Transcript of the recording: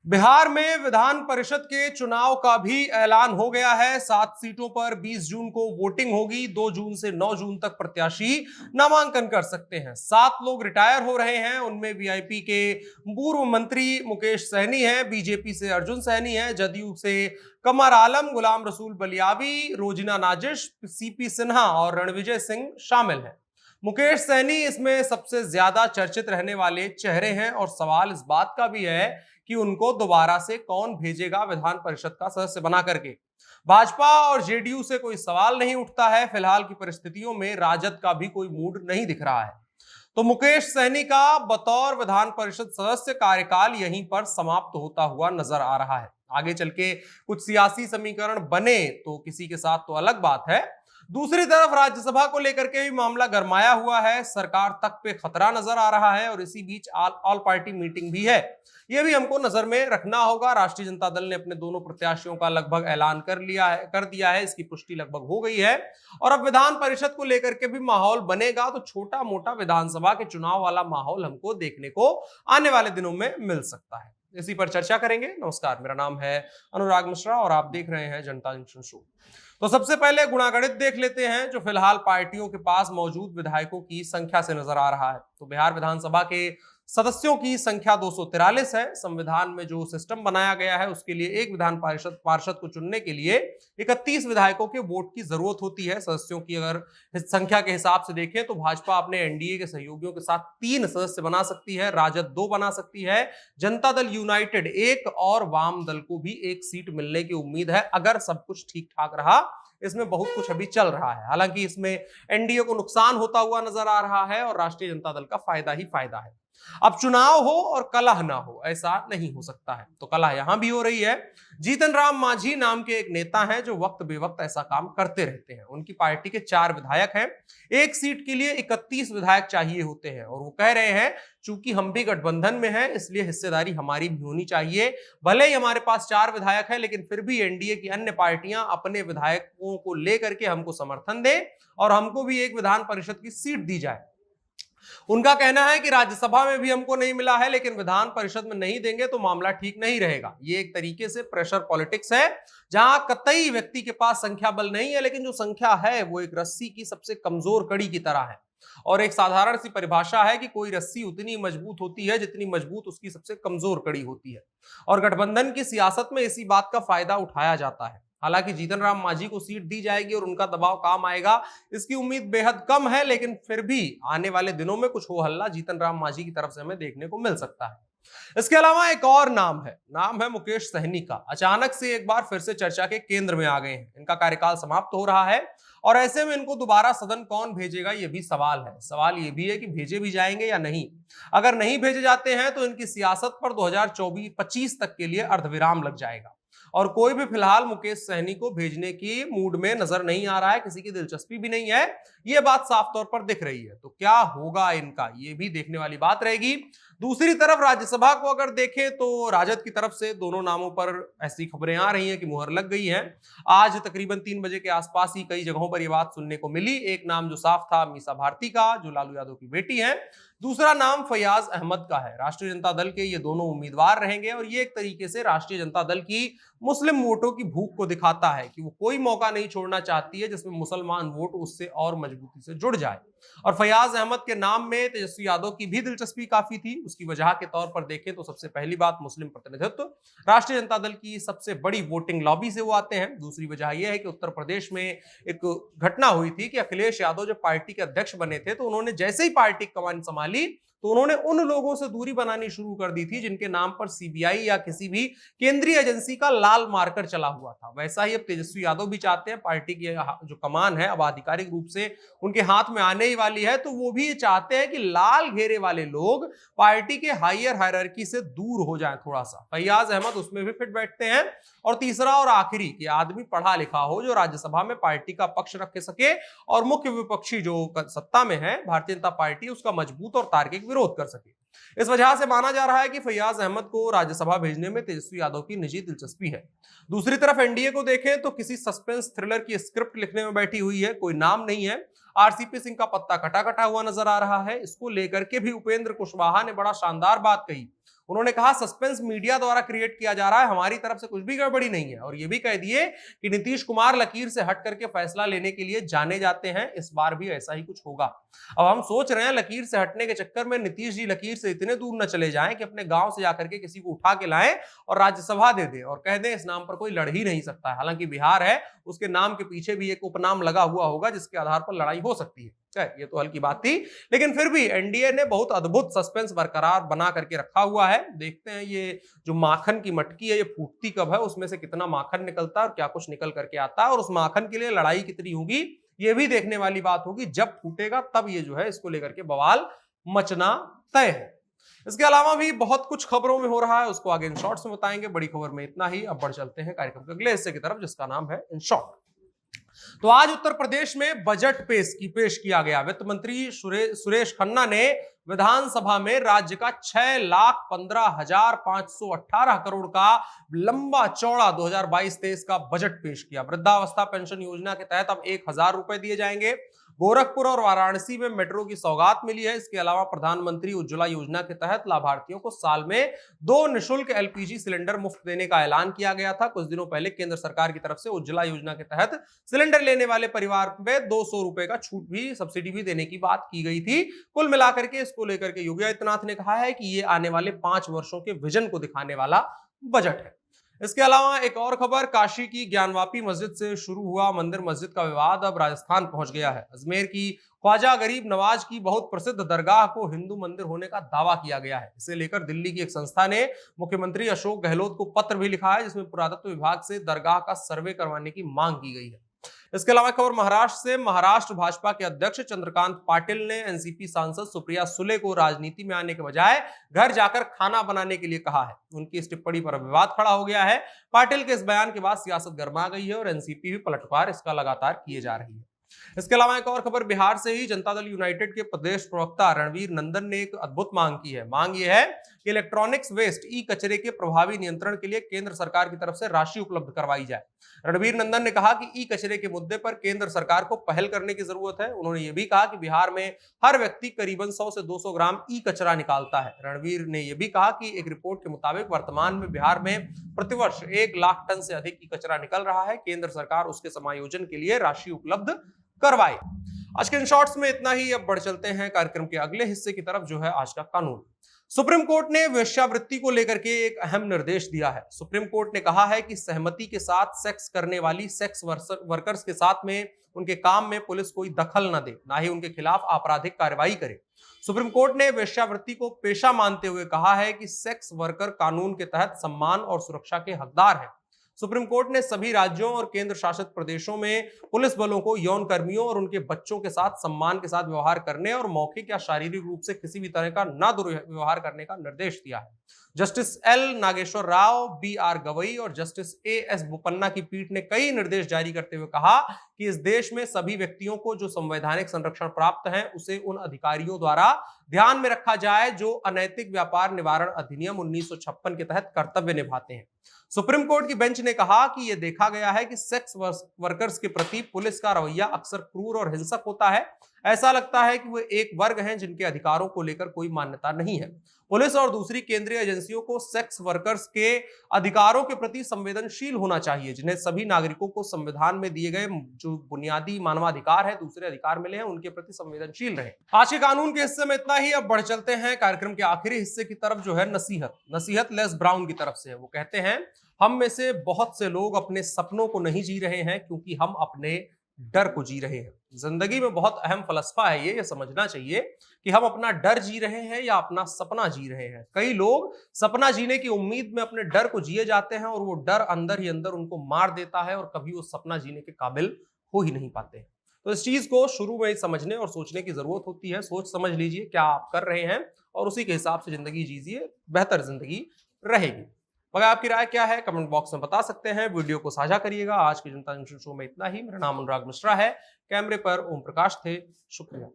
बिहार में विधान परिषद के चुनाव का भी ऐलान हो गया है। 7 सीटों पर 20 जून को वोटिंग होगी। 2 जून से 9 जून तक प्रत्याशी नामांकन कर सकते हैं। 7 लोग रिटायर हो रहे हैं। उनमें वीआईपी के पूर्व मंत्री मुकेश सहनी हैं, बीजेपी से अर्जुन सहनी है, जदयू से कमर आलम, गुलाम रसूल बलियावी, रोजिना नाजिश, सीपी सिन्हा और रणविजय सिंह शामिल हैं। मुकेश सहनी इसमें सबसे ज्यादा चर्चित रहने वाले चेहरे हैं और सवाल इस बात का भी है कि उनको दोबारा से कौन भेजेगा विधान परिषद का सदस्य बना करके। भाजपा और जेडीयू से कोई सवाल नहीं उठता है। फिलहाल की परिस्थितियों में राजद का भी कोई मूड नहीं दिख रहा है। तो मुकेश सहनी का बतौर विधान परिषद सदस्य कार्यकाल यहीं पर समाप्त होता हुआ नजर आ रहा है। आगे चल के कुछ सियासी समीकरण बने तो किसी के साथ तो अलग बात है। दूसरी तरफ राज्यसभा को लेकर के भी मामला गरमाया हुआ है। सरकार तक पे खतरा नजर आ रहा है और इसी बीच ऑल पार्टी मीटिंग भी है। यह भी हमको नजर में रखना होगा। राष्ट्रीय जनता दल ने अपने दोनों प्रत्याशियों का लगभग ऐलान कर दिया है। इसकी पुष्टि लगभग हो गई है और अब विधान परिषद को लेकर के भी माहौल बनेगा तो छोटा मोटा विधानसभा के चुनाव वाला माहौल हमको देखने को आने वाले दिनों में मिल सकता है। इसी पर चर्चा करेंगे। नमस्कार, मेरा नाम है अनुराग मिश्रा और आप देख रहे हैं जनता जंक्शन शो। तो सबसे पहले गुणागणित देख लेते हैं जो फिलहाल पार्टियों के पास मौजूद विधायकों की संख्या से नजर आ रहा है। तो बिहार विधानसभा के सदस्यों की संख्या 243 है। संविधान में जो सिस्टम बनाया गया है उसके लिए एक विधान पार्षद को चुनने के लिए 31 विधायकों के वोट की जरूरत होती है। सदस्यों की अगर संख्या के हिसाब से देखें तो भाजपा अपने एनडीए के सहयोगियों के साथ 3 सदस्य बना सकती है, राजद 2 बना सकती है, जनता दल यूनाइटेड 1 और वाम दल को भी 1 सीट मिलने की उम्मीद है अगर सब कुछ ठीक ठाक रहा। इसमें बहुत कुछ अभी चल रहा है। हालांकि इसमें एनडीए को नुकसान होता हुआ नजर आ रहा है और राष्ट्रीय जनता दल का फायदा ही फायदा है। अब चुनाव हो और कलह ना हो, ऐसा नहीं हो सकता है। तो कलह यहां भी हो रही है। जीतन राम मांझी नाम के एक नेता हैं जो वक्त बेवक्त ऐसा काम करते रहते हैं। उनकी पार्टी के 4 विधायक हैं। 1 सीट के लिए 31 विधायक चाहिए होते हैं और वो कह रहे हैं चूंकि हम भी गठबंधन में हैं इसलिए हिस्सेदारी हमारी भी होनी चाहिए। भले ही हमारे पास 4 विधायक हैं लेकिन फिर भी एनडीए की अन्य पार्टियां अपने विधायकों को लेकर के हमको समर्थन दें और हमको भी एक विधान परिषद की सीट दी जाए। उनका कहना है कि राज्यसभा में भी हमको नहीं मिला है लेकिन विधान परिषद में नहीं देंगे तो मामला ठीक नहीं रहेगा। ये एक तरीके से प्रेशर पॉलिटिक्स है जहां कतई व्यक्ति के पास संख्या बल नहीं है लेकिन जो संख्या है वो एक रस्सी की सबसे कमजोर कड़ी की तरह है। और एक साधारण सी परिभाषा है कि कोई रस्सी उतनी मजबूत होती है जितनी मजबूत उसकी सबसे कमजोर कड़ी होती है और गठबंधन की सियासत में इसी बात का फायदा उठाया जाता है। हालांकि जीतन राम मांझी को सीट दी जाएगी और उनका दबाव काम आएगा इसकी उम्मीद बेहद कम है लेकिन फिर भी आने वाले दिनों में कुछ हो हल्ला जीतन राम मांझी की तरफ से हमें देखने को मिल सकता है। इसके अलावा एक और नाम है मुकेश सहनी का। अचानक से एक बार फिर से चर्चा के केंद्र में आ गए हैं। इनका कार्यकाल समाप्त हो रहा है और ऐसे में इनको दोबारा सदन कौन भेजेगा यह भी सवाल है। सवाल यह भी है कि भेजे भी जाएंगे या नहीं। अगर नहीं भेजे जाते हैं तो इनकी सियासत पर 2024-25 तक के लिए अर्धविराम लग जाएगा और कोई भी फिलहाल मुकेश सहनी को भेजने की मूड में नजर नहीं आ रहा है। किसी की दिलचस्पी भी नहीं है। यह बात साफ तौर पर दिख रही है। तो क्या होगा इनका, यह भी देखने वाली बात रहेगी। दूसरी तरफ राज्यसभा को अगर देखें तो राजद की तरफ से दोनों नामों पर ऐसी खबरें आ रही हैं कि मुहर लग गई है। आज तकरीबन 3 बजे के आसपास ही कई जगहों पर यह बात सुनने को मिली। एक नाम जो साफ था मीसा भारती का, जो लालू यादव की बेटी है। दूसरा नाम फयाज अहमद का है। राष्ट्रीय जनता दल के ये दोनों उम्मीदवार रहेंगे और ये एक तरीके से राष्ट्रीय जनता दल की मुस्लिम वोटों की भूख को दिखाता है कि वो कोई मौका नहीं छोड़ना चाहती है जिसमें मुसलमान वोट उससे और मजबूती से जुड़ जाए। और फयाज अहमद के नाम में तेजस्वी यादव की भी दिलचस्पी काफी थी। उसकी वजह के तौर पर देखें तो सबसे पहली बात मुस्लिम प्रतिनिधित्व, राष्ट्रीय जनता दल की सबसे बड़ी वोटिंग लॉबी से वो आते हैं। दूसरी वजह यह है कि उत्तर प्रदेश में एक घटना हुई थी कि अखिलेश यादव जब पार्टी के अध्यक्ष बने थे तो उन्होंने जैसे ही पार्टी कमान संभाली तो उन्होंने उन लोगों से दूरी बनानी शुरू कर दी थी जिनके नाम पर सीबीआई या किसी भी केंद्रीय एजेंसी का लाल मार्कर चला हुआ था। वैसा ही अब तेजस्वी यादव भी चाहते हैं। पार्टी की जो कमान है अब आधिकारिक रूप से उनके हाथ में आने ही वाली है तो वो भी चाहते हैं कि लाल घेरे वाले लोग पार्टी के हायर हायरार्की से दूर हो जाएं थोड़ा सा। फयाज अहमद उसमें भी फिट बैठते हैं। और तीसरा और आखिरी कि आदमी पढ़ा लिखा हो जो राज्यसभा में पार्टी का पक्ष रख सके और मुख्य विपक्षी जो सत्ता में है भारतीय जनता पार्टी उसका मजबूत और तार्किक विरोध कर सके। इस वजह से माना जा रहा है कि फयाज अहमद को राज्यसभा भेजने में तेजस्वी यादव की निजी दिलचस्पी है। दूसरी तरफ एनडीए को देखें तो किसी सस्पेंस थ्रिलर की स्क्रिप्ट लिखने में बैठी हुई है। कोई नाम नहीं है। आरसीपी सिंह का पत्ता कटा कटा हुआ नजर आ रहा है। इसको लेकर के भी उपेंद्र कुशवाहा ने बड़ा शानदार बात कही। उन्होंने कहा सस्पेंस मीडिया द्वारा क्रिएट किया जा रहा है, हमारी तरफ से कुछ भी गड़बड़ी नहीं है। और यह भी कह दिए कि नीतीश कुमार लकीर से हट करके फैसला लेने के लिए जाने जाते हैं, इस बार भी ऐसा ही कुछ होगा। अब हम सोच रहे हैं लकीर से हटने के चक्कर में नीतीश जी लकीर से इतने दूर न चले जाएं कि अपने गांव से जाकर के किसी को उठा के लाएं और राज्यसभा दे दें और कह दें इस नाम पर कोई लड़ ही नहीं सकता है। हालांकि बिहार है, उसके नाम के पीछे भी एक उपनाम लगा हुआ होगा जिसके आधार पर लड़ाई हो सकती है। ये तो हल्की बात थी, लेकिन फिर भी एनडीए ने बहुत अद्भुत सस्पेंस बरकरार बना करके रखा हुआ है। देखते हैं ये जो माखन की मटकी है ये फूटती कब है, उसमें से कितना माखन निकलता है और क्या कुछ निकल करके आता है, और उस माखन के लिए लड़ाई कितनी होगी ये भी देखने वाली बात होगी। जब फूटेगा तब ये जो है इसको लेकर के बवाल मचना तय है। इसके अलावा भी बहुत कुछ खबरों में हो रहा है, उसको आगे इन शॉर्ट्स में बताएंगे। बड़ी खबर में इतना ही, अब बढ़ चलते हैं कार्यक्रम के अगले हिस्से की तरफ जिसका नाम है इन शॉर्ट। तो आज उत्तर प्रदेश में बजट पेश किया गया। वित्त मंत्री सुरेश खन्ना ने विधानसभा में राज्य का 6,15,518 करोड़ का लंबा चौड़ा 2022-23 का बजट पेश किया। वृद्धावस्था पेंशन योजना के तहत अब 1,000 रुपए दिए जाएंगे। गोरखपुर और वाराणसी में मेट्रो की सौगात मिली है। इसके अलावा प्रधानमंत्री उज्ज्वला योजना के तहत लाभार्थियों को साल में 2 निःशुल्क एलपीजी सिलेंडर मुफ्त देने का ऐलान किया गया था। कुछ दिनों पहले केंद्र सरकार की तरफ से उज्ज्वला योजना के तहत सिलेंडर लेने वाले परिवार में 200 रुपए का छूट भी, सब्सिडी भी देने की बात की गई थी। कुल मिलाकर के इसको लेकर के योगी आदित्यनाथ ने कहा है कि ये आने वाले 5 वर्षों के विजन को दिखाने वाला बजट है। इसके अलावा एक और खबर, काशी की ज्ञानवापी मस्जिद से शुरू हुआ मंदिर मस्जिद का विवाद अब राजस्थान पहुंच गया है। अजमेर की ख्वाजा गरीब नवाज की बहुत प्रसिद्ध दरगाह को हिंदू मंदिर होने का दावा किया गया है। इसे लेकर दिल्ली की एक संस्था ने मुख्यमंत्री अशोक गहलोत को पत्र भी लिखा है जिसमें पुरातत्व विभाग से दरगाह का सर्वे करवाने की मांग की गई है। इसके अलावा खबर महाराष्ट्र से, महाराष्ट्र भाजपा के अध्यक्ष चंद्रकांत पाटिल ने एनसीपी सांसद सुप्रिया सुले को राजनीति में आने के बजाय घर जाकर खाना बनाने के लिए कहा है। उनकी इस टिप्पणी पर विवाद खड़ा हो गया है। पाटिल के इस बयान के बाद सियासत गर्मा गई है और एनसीपी भी पलटवार इसका लगातार किए जा रही है। इसके अलावा एक और खबर बिहार से ही, जनता दल यूनाइटेड के प्रदेश प्रवक्ता रणवीर नंदन ने एक अद्भुत मांग की है। मांग यह है कि इलेक्ट्रॉनिक्स वेस्ट ई कचरे के प्रभावी नियंत्रण के लिए केंद्र सरकार की तरफ से राशि उपलब्ध करवाई जाए। रणवीर नंदन ने कहा कि ई कचरे के मुद्दे पर केंद्र सरकार को पहल करने की जरूरत है। उन्होंने यह भी कहा कि बिहार में हर व्यक्ति करीबन 100 से 200 ग्राम ई कचरा निकालता है। रणवीर ने यह भी कहा कि एक रिपोर्ट के मुताबिक वर्तमान में बिहार में प्रतिवर्ष 1 लाख टन से अधिक ई कचरा निकल रहा है। केंद्र सरकार उसके समायोजन के लिए राशि उपलब्ध करवाए। आज के इन शॉर्ट्स में इतना ही, अब बढ़ चलते हैं कार्यक्रम के अगले हिस्से की तरफ जो है आज का कानून। सुप्रीम कोर्ट ने वेश्यावृत्ति को लेकर के एक अहम निर्देश दिया है। सुप्रीम कोर्ट ने कहा है कि सहमति के साथ सेक्स करने वाली सेक्स वर्कर्स के साथ में उनके काम में पुलिस कोई दखल न दे, ना ही उनके खिलाफ आपराधिक कार्रवाई करे। सुप्रीम कोर्ट ने वेश्यावृत्ति को पेशा मानते हुए कहा है कि सेक्स वर्कर कानून के तहत सम्मान और सुरक्षा के हकदार हैं। सुप्रीम कोर्ट ने सभी राज्यों और केंद्र शासित प्रदेशों में पुलिस बलों को यौन कर्मियों और उनके बच्चों के साथ सम्मान के साथ व्यवहार करने और मौखिक या शारीरिक रूप से किसी भी तरह का ना दुर्व्यवहार करने का निर्देश दिया है। Justice L Nageswara Rao, B R Gavai और जस्टिस ए एस बोपन्ना की पीठ ने कई निर्देश जारी करते हुए कहा कि इस देश में सभी व्यक्तियों को जो संवैधानिक संरक्षण प्राप्त है उसे उन अधिकारियों द्वारा ध्यान में रखा जाए जो अनैतिक व्यापार निवारण अधिनियम 1956 के तहत कर्तव्य निभाते हैं। सुप्रीम कोर्ट की बेंच ने कहा कि यह देखा गया है कि सेक्स वर्कर्स के प्रति पुलिस का रवैया अक्सर क्रूर और हिंसक होता है। ऐसा लगता है कि वे एक वर्ग हैं जिनके अधिकारों को लेकर कोई मान्यता नहीं है। पुलिस और दूसरी केंद्रीय एजेंसियों को सेक्स वर्कर्स के अधिकारों के प्रति संवेदनशील होना चाहिए, जिन्हें सभी नागरिकों को संविधान में दिए गए जो बुनियादी मानवाधिकार है, दूसरे अधिकार मिले हैं, उनके प्रति संवेदनशील रहे। आज के कानून के हिस्से में इतना ही, अब बढ़ चलते हैं कार्यक्रम के आखिरी हिस्से की तरफ जो है नसीहत लेस ब्राउन की तरफ से। वो कहते हैं, हम में से बहुत से लोग अपने सपनों को नहीं जी रहे हैं क्योंकि हम अपने डर को जी रहे हैं। जिंदगी में बहुत अहम फलसफा है ये समझना चाहिए कि हम अपना डर जी रहे हैं या अपना सपना जी रहे हैं। कई लोग सपना जीने की उम्मीद में अपने डर को जिए जाते हैं और वो डर अंदर ही अंदर उनको मार देता है और कभी वो सपना जीने के काबिल हो ही नहीं पाते। तो इस चीज को शुरू में ही समझने और सोचने की जरूरत होती है। सोच समझ लीजिए क्या आप कर रहे हैं और उसी के हिसाब से जिंदगी जीजिए, बेहतर जिंदगी रहेगी। मगर आपकी राय क्या है कमेंट बॉक्स में बता सकते हैं। वीडियो को साझा करिएगा। आज की जनता जंक्शन शो में इतना ही। मेरा नाम अनुराग मिश्रा है, कैमरे पर ओम प्रकाश थे। शुक्रिया।